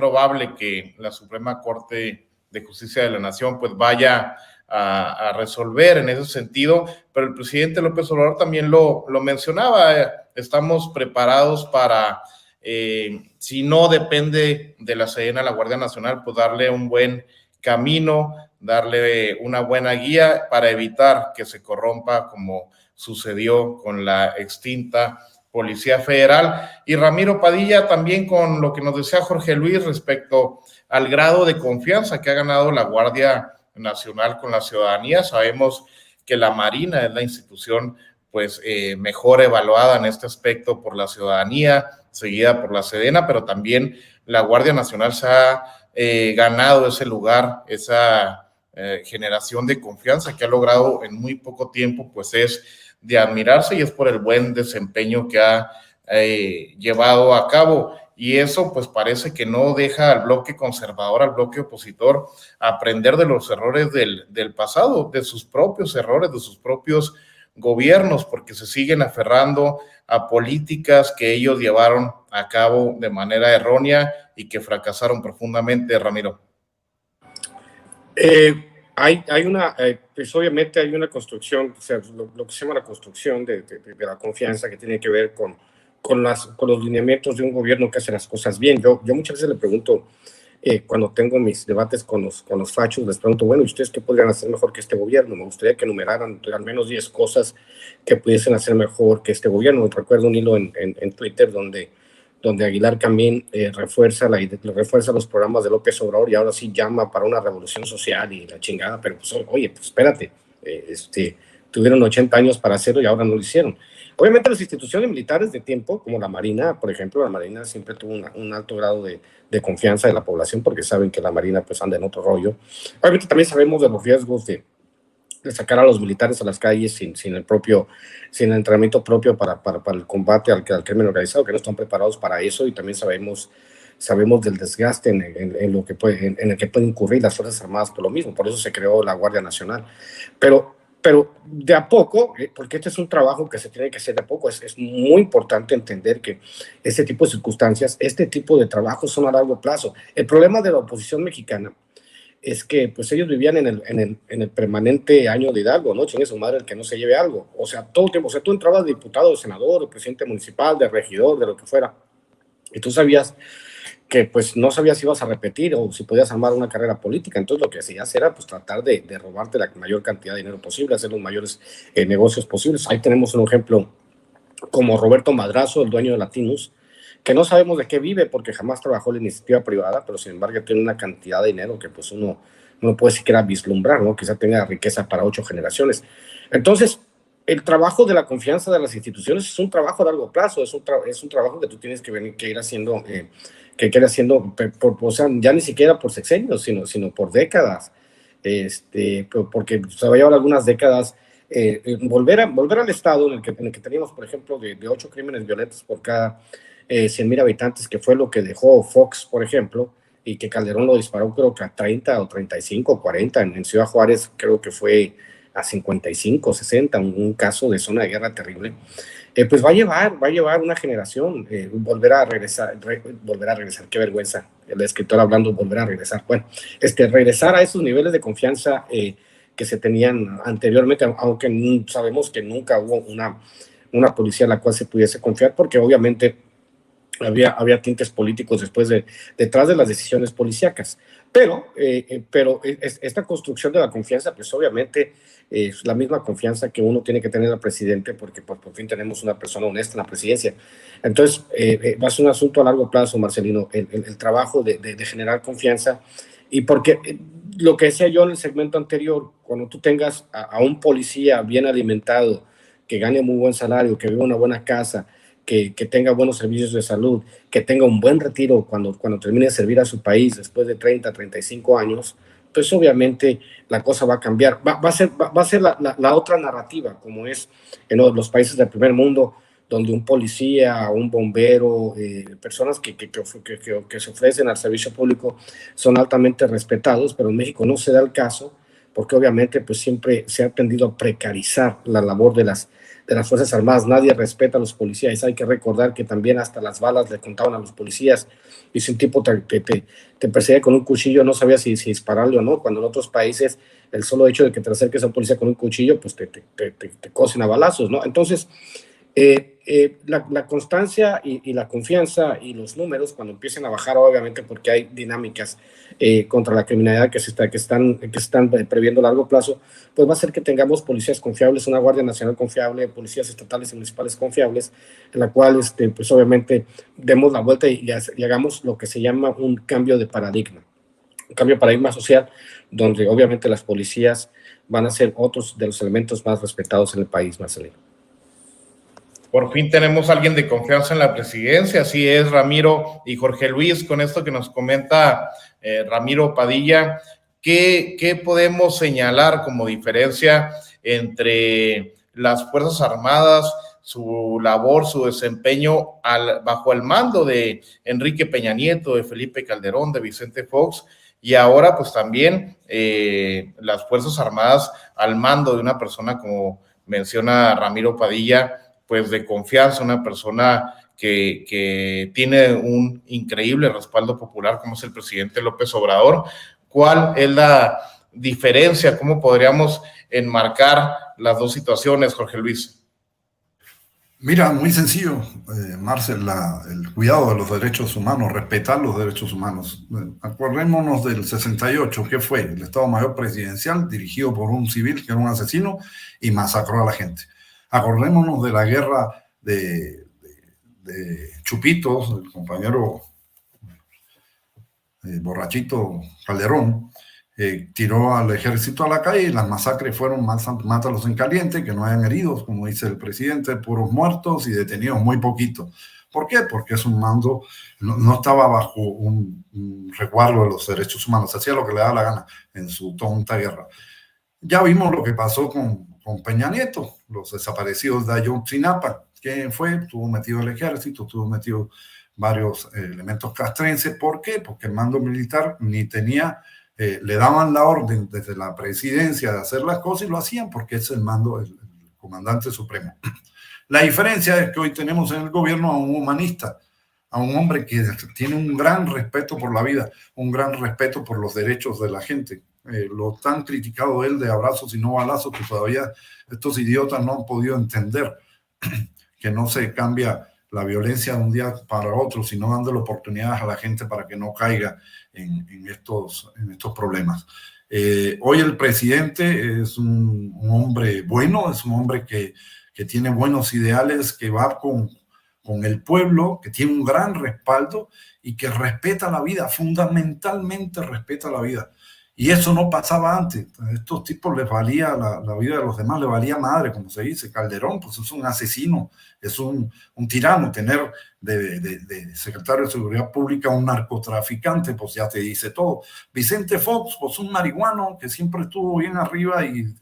probable que la Suprema Corte de Justicia de la Nación pues vaya a resolver en ese sentido, pero el presidente López Obrador también lo mencionaba, estamos preparados para, si no depende de la Sedena, la Guardia Nacional, pues darle un buen camino, darle una buena guía para evitar que se corrompa como sucedió con la extinta Policía Federal. Y Ramiro Padilla también con lo que nos decía Jorge Luis respecto al grado de confianza que ha ganado la Guardia Nacional con la ciudadanía. Sabemos que la Marina es la institución pues mejor evaluada en este aspecto por la ciudadanía, seguida por la Sedena, pero también la Guardia Nacional se ha ganado ese lugar, esa generación de confianza que ha logrado en muy poco tiempo, pues es de admirarse y es por el buen desempeño que ha llevado a cabo. Y eso pues parece que no deja al bloque conservador, al bloque opositor, aprender de los errores del pasado, de sus propios errores, de sus propios gobiernos, porque se siguen aferrando a políticas que ellos llevaron a cabo de manera errónea y que fracasaron profundamente, Ramiro. Hay una, pues obviamente hay una construcción, o sea, lo que se llama la construcción de la confianza que tiene que ver con los lineamientos de un gobierno que hace las cosas bien. Yo muchas veces le pregunto, cuando tengo mis debates con los fachos, les pregunto, bueno, ¿y ustedes qué podrían hacer mejor que este gobierno? Me gustaría que enumeraran al menos 10 cosas que pudiesen hacer mejor que este gobierno. Recuerdo un hilo en Twitter donde Aguilar Camín refuerza los programas de López Obrador y ahora sí llama para una revolución social y la chingada, pero pues, oye, pues espérate, tuvieron 80 años para hacerlo y ahora no lo hicieron. Obviamente las instituciones militares de tiempo, como la Marina, por ejemplo, la Marina siempre tuvo un alto grado de confianza de la población porque saben que la Marina pues anda en otro rollo. Obviamente también sabemos de los riesgos de sacar a los militares a las calles sin el entrenamiento propio para el combate al crimen organizado, que no están preparados para eso, y también sabemos del desgaste en el que pueden incurrir las Fuerzas Armadas por lo mismo. Por eso se creó la Guardia Nacional. Pero de a poco, porque este es un trabajo que se tiene que hacer de a poco, es muy importante entender que este tipo de circunstancias, este tipo de trabajos son a largo plazo. El problema de la oposición mexicana es que pues ellos vivían en el permanente año de Hidalgo, ¿no? Chingue su madre el que no se lleve algo. O sea, todo el tiempo, o sea, tú entrabas de diputado, de senador, de presidente municipal, de regidor, de lo que fuera, y tú sabías que pues no sabías si ibas a repetir o si podías armar una carrera política. Entonces lo que hacías era pues tratar de robarte la mayor cantidad de dinero posible, hacer los mayores negocios posibles. Ahí tenemos un ejemplo como Roberto Madrazo, el dueño de Latinus, que no sabemos de qué vive porque jamás trabajó en la iniciativa privada, pero sin embargo tiene una cantidad de dinero que pues uno no puede siquiera vislumbrar, ¿no? Quizá tenga riqueza para 8 generaciones. Entonces, el trabajo de la confianza de las instituciones es un trabajo a largo plazo, es un trabajo que tú tienes que ir haciendo, o sea, ya ni siquiera por sexenios, sino por décadas, porque se va a llevar algunas décadas. Volver al estado en el que teníamos, por ejemplo, de 8 crímenes violentos por cada 100,000 habitantes, que fue lo que dejó Fox, por ejemplo, y que Calderón lo disparó creo que a 30 o 35 o 40, en Ciudad Juárez creo que fue a 55, 60, un caso de zona de guerra terrible. Pues va a llevar una generación volver a regresar, qué vergüenza, el escritor hablando, volver a regresar, bueno, regresar a esos niveles de confianza que se tenían anteriormente, aunque sabemos que nunca hubo una policía a la cual se pudiese confiar, porque obviamente había tintes políticos detrás de las decisiones policíacas. Pero esta construcción de la confianza, pues obviamente es la misma confianza que uno tiene que tener al presidente, porque por fin tenemos una persona honesta en la presidencia. Entonces, va a ser un asunto a largo plazo, Marcelino, el trabajo de generar confianza, y porque lo que decía yo en el segmento anterior, cuando tú tengas a un policía bien alimentado, que gane muy buen salario, que viva en una buena casa, que tenga buenos servicios de salud, que tenga un buen retiro cuando termine de servir a su país después de 30, 35 años, pues obviamente la cosa va a cambiar. Va a ser la otra narrativa, como es en los países del primer mundo, donde un policía, un bombero, personas que se ofrecen al servicio público son altamente respetados, pero en México no se da el caso, porque obviamente pues siempre se ha tendido a precarizar la labor de las de las Fuerzas Armadas, nadie respeta a los policías. Hay que recordar que también hasta las balas le contaban a los policías, y si un tipo te persigue con un cuchillo, no sabía si dispararle o no, cuando en otros países el solo hecho de que te acerques a un policía con un cuchillo, pues te cosen a balazos, ¿no? Entonces, la constancia y la confianza y los números, cuando empiecen a bajar, obviamente porque hay dinámicas contra la criminalidad que están previendo a largo plazo, pues va a hacer que tengamos policías confiables, una Guardia Nacional confiable, policías estatales y municipales confiables, en la cual pues obviamente demos la vuelta y hagamos lo que se llama un cambio de paradigma, un cambio de paradigma social, donde obviamente las policías van a ser otros de los elementos más respetados en el país, Marcelino. Por fin tenemos a alguien de confianza en la presidencia, así es, Ramiro y Jorge Luis, con esto que nos comenta Ramiro Padilla, ¿qué podemos señalar como diferencia entre las Fuerzas Armadas, su labor, su desempeño bajo el mando de Enrique Peña Nieto, de Felipe Calderón, de Vicente Fox, y ahora pues también las Fuerzas Armadas al mando de una persona como menciona Ramiro Padilla, pues de confianza, una persona que tiene un increíble respaldo popular como es el presidente López Obrador? ¿Cuál es la diferencia? ¿Cómo podríamos enmarcar las dos situaciones, Jorge Luis? Mira, muy sencillo, Marcel, el cuidado de los derechos humanos, respetar los derechos humanos. Acordémonos del 68, ¿qué fue? El Estado Mayor Presidencial dirigido por un civil que era un asesino y masacró a la gente. Acordémonos de la guerra de Chupitos, el compañero borrachito Calderón, tiró al ejército a la calle y las masacres fueron mátalos en caliente, que no hayan heridos, como dice el presidente, puros muertos y detenidos muy poquitos. ¿Por qué? Porque es un mando, no estaba bajo un resguardo de los derechos humanos, hacía lo que le daba la gana en su tonta guerra. Ya vimos lo que pasó con Peña Nieto, los desaparecidos de Ayotzinapa. ¿Quién fue? Estuvo metido el ejército, estuvo metido varios elementos castrenses. ¿Por qué? Porque el mando militar ni tenía, le daban la orden desde la presidencia de hacer las cosas y lo hacían porque es el mando, el comandante supremo. La diferencia es que hoy tenemos en el gobierno a un humanista, a un hombre que tiene un gran respeto por la vida, un gran respeto por los derechos de la gente. Lo tan criticado él de abrazos y no balazos que todavía estos idiotas no han podido entender que no se cambia la violencia de un día para otro, sino dándole oportunidades a la gente para que no caiga en estos problemas. Hoy el presidente es un hombre bueno, es un hombre que tiene buenos ideales, que va con el pueblo, que tiene un gran respaldo y que respeta la vida, fundamentalmente respeta la vida. Y eso no pasaba antes. A estos tipos les valía la vida de los demás, les valía madre, como se dice. Calderón, pues es un asesino, es un tirano. Tener de secretario de Seguridad Pública un narcotraficante, pues ya te dice todo. Vicente Fox, pues un marihuano que siempre estuvo bien arriba y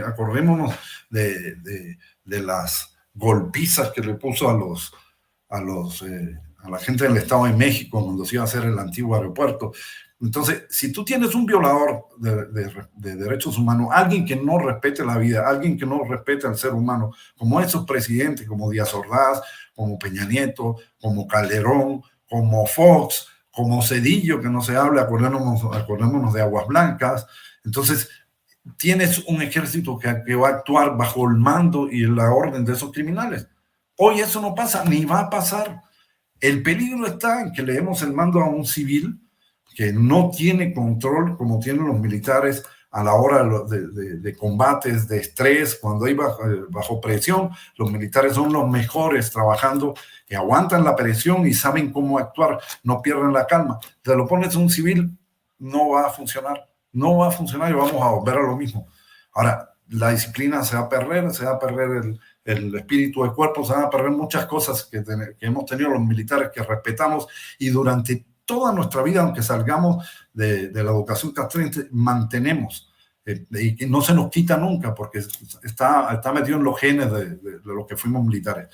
acordémonos de las golpizas que le puso a la gente del Estado de México cuando se iba a hacer el antiguo aeropuerto. Entonces, si tú tienes un violador de derechos humanos, alguien que no respete la vida, alguien que no respete al ser humano, como esos presidentes, como Díaz Ordaz, como Peña Nieto, como Calderón, como Fox, como Zedillo, que no se habla, acordémonos de Aguas Blancas. Entonces, tienes un ejército que va a actuar bajo el mando y la orden de esos criminales. Hoy eso no pasa, ni va a pasar. El peligro está en que le demos el mando a un civil que no tiene control como tienen los militares a la hora de combates, de estrés, cuando hay bajo presión. Los militares son los mejores trabajando, que aguantan la presión y saben cómo actuar, no pierden la calma. Te lo pones a un civil, no va a funcionar, no va a funcionar y vamos a volver a lo mismo. Ahora, la disciplina se va a perder el espíritu de cuerpo, se van a perder muchas cosas que hemos tenido los militares que respetamos y durante toda nuestra vida, aunque salgamos de la educación castrense, mantenemos y que no se nos quita nunca porque está metido en los genes de los que fuimos militares.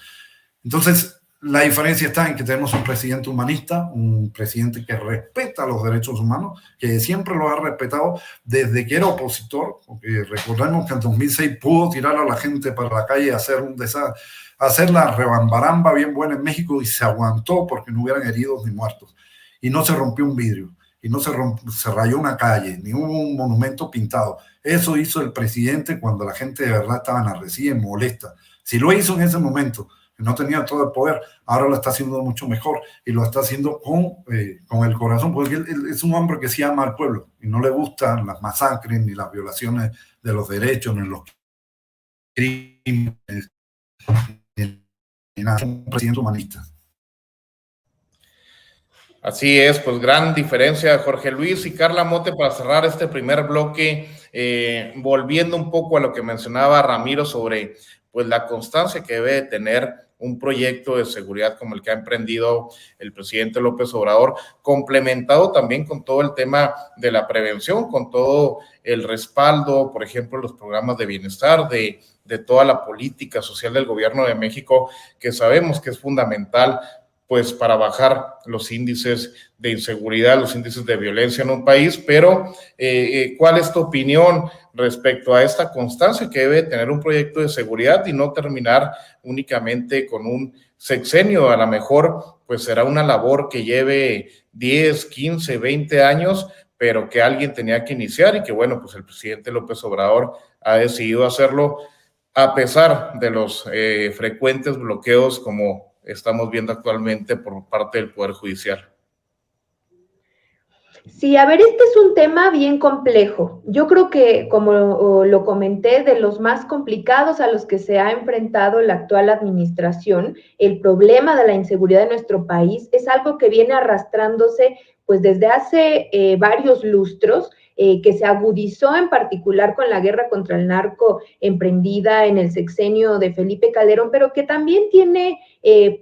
Entonces, La diferencia está en que tenemos un presidente humanista, un presidente que respeta los derechos humanos, que siempre los ha respetado desde que era opositor, porque recordemos que en 2006 pudo tirar a la gente para la calle, hacer la rebambaramba bien buena en México y se aguantó porque no hubieran heridos ni muertos. Y no se rompió un vidrio, y no se rayó una calle, ni hubo un monumento pintado. Eso hizo el presidente cuando la gente de verdad estaba enardecida y molesta. Si lo hizo en ese momento, no tenía todo el poder, ahora lo está haciendo mucho mejor y lo está haciendo con el corazón, porque él es un hombre que sí ama al pueblo y no le gustan las masacres ni las violaciones de los derechos ni los crímenes ni nada. Es un presidente humanista. Así es, pues gran diferencia, Jorge Luis y Carla Mote, para cerrar este primer bloque, volviendo un poco a lo que mencionaba Ramiro sobre pues la constancia que debe de tener un proyecto de seguridad como el que ha emprendido el presidente López Obrador, complementado también con todo el tema de la prevención, con todo el respaldo, por ejemplo, los programas de bienestar, de toda la política social del gobierno de México, que sabemos que es fundamental pues para bajar los índices de inseguridad, los índices de violencia en un país, pero ¿cuál es tu opinión respecto a esta constancia que debe tener un proyecto de seguridad y no terminar únicamente con un sexenio? A lo mejor pues será una labor que lleve 10, 15, 20 años, pero que alguien tenía que iniciar y que bueno, pues el presidente López Obrador ha decidido hacerlo a pesar de los frecuentes bloqueos como estamos viendo actualmente por parte del Poder Judicial. Sí, a ver, este es un tema bien complejo. Yo creo que, como lo comenté, de los más complicados a los que se ha enfrentado la actual administración, el problema de la inseguridad en nuestro país es algo que viene arrastrándose pues desde hace varios lustros, que se agudizó en particular con la guerra contra el narco emprendida en el sexenio de Felipe Calderón, pero que también tiene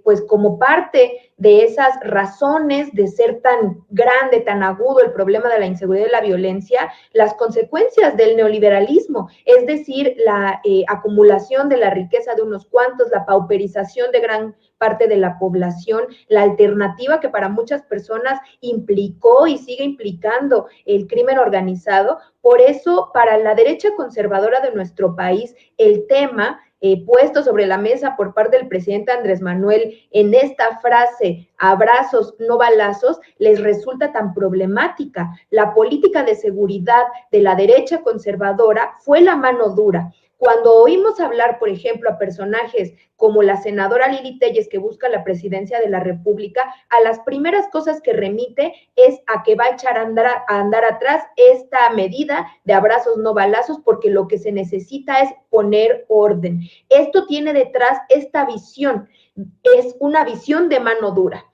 pues como parte de esas razones de ser tan grande, tan agudo el problema de la inseguridad y la violencia, las consecuencias del neoliberalismo, es decir, la acumulación de la riqueza de unos cuantos, la pauperización de gran parte de la población, la alternativa que para muchas personas implicó y sigue implicando el crimen organizado. Por eso, para la derecha conservadora de nuestro país, el tema puesto sobre la mesa por parte del presidente Andrés Manuel en esta frase, abrazos, no balazos, les resulta tan problemática. La política de seguridad de la derecha conservadora fue la mano dura. Cuando oímos hablar, por ejemplo, a personajes como la senadora Lili Téllez, que busca la presidencia de la República, a las primeras cosas que remite es a que va a echar a andar atrás esta medida de abrazos no balazos, porque lo que se necesita es poner orden. Esto tiene detrás esta visión, es una visión de mano dura.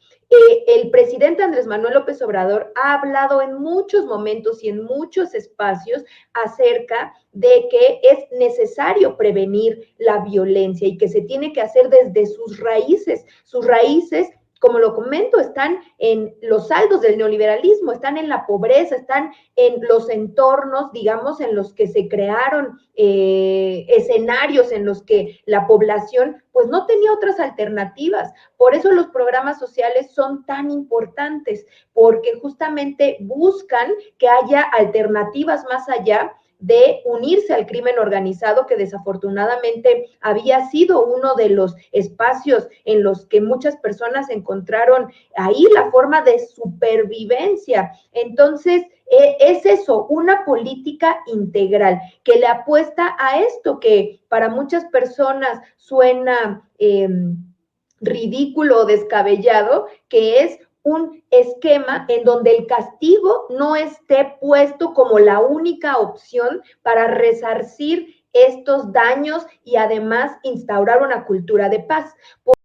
El presidente Andrés Manuel López Obrador ha hablado en muchos momentos y en muchos espacios acerca de que es necesario prevenir la violencia y que se tiene que hacer desde sus raíces. Sus raíces, como lo comento, están en los saldos del neoliberalismo, están en la pobreza, están en los entornos, digamos, en los que se crearon escenarios en los que la población pues no tenía otras alternativas. Por eso los programas sociales son tan importantes, porque justamente buscan que haya alternativas más allá de unirse al crimen organizado, que desafortunadamente había sido uno de los espacios en los que muchas personas encontraron ahí la forma de supervivencia. Entonces, es eso, una política integral que le apuesta a esto que para muchas personas suena ridículo o descabellado, que es un esquema en donde el castigo no esté puesto como la única opción para resarcir estos daños y además instaurar una cultura de paz.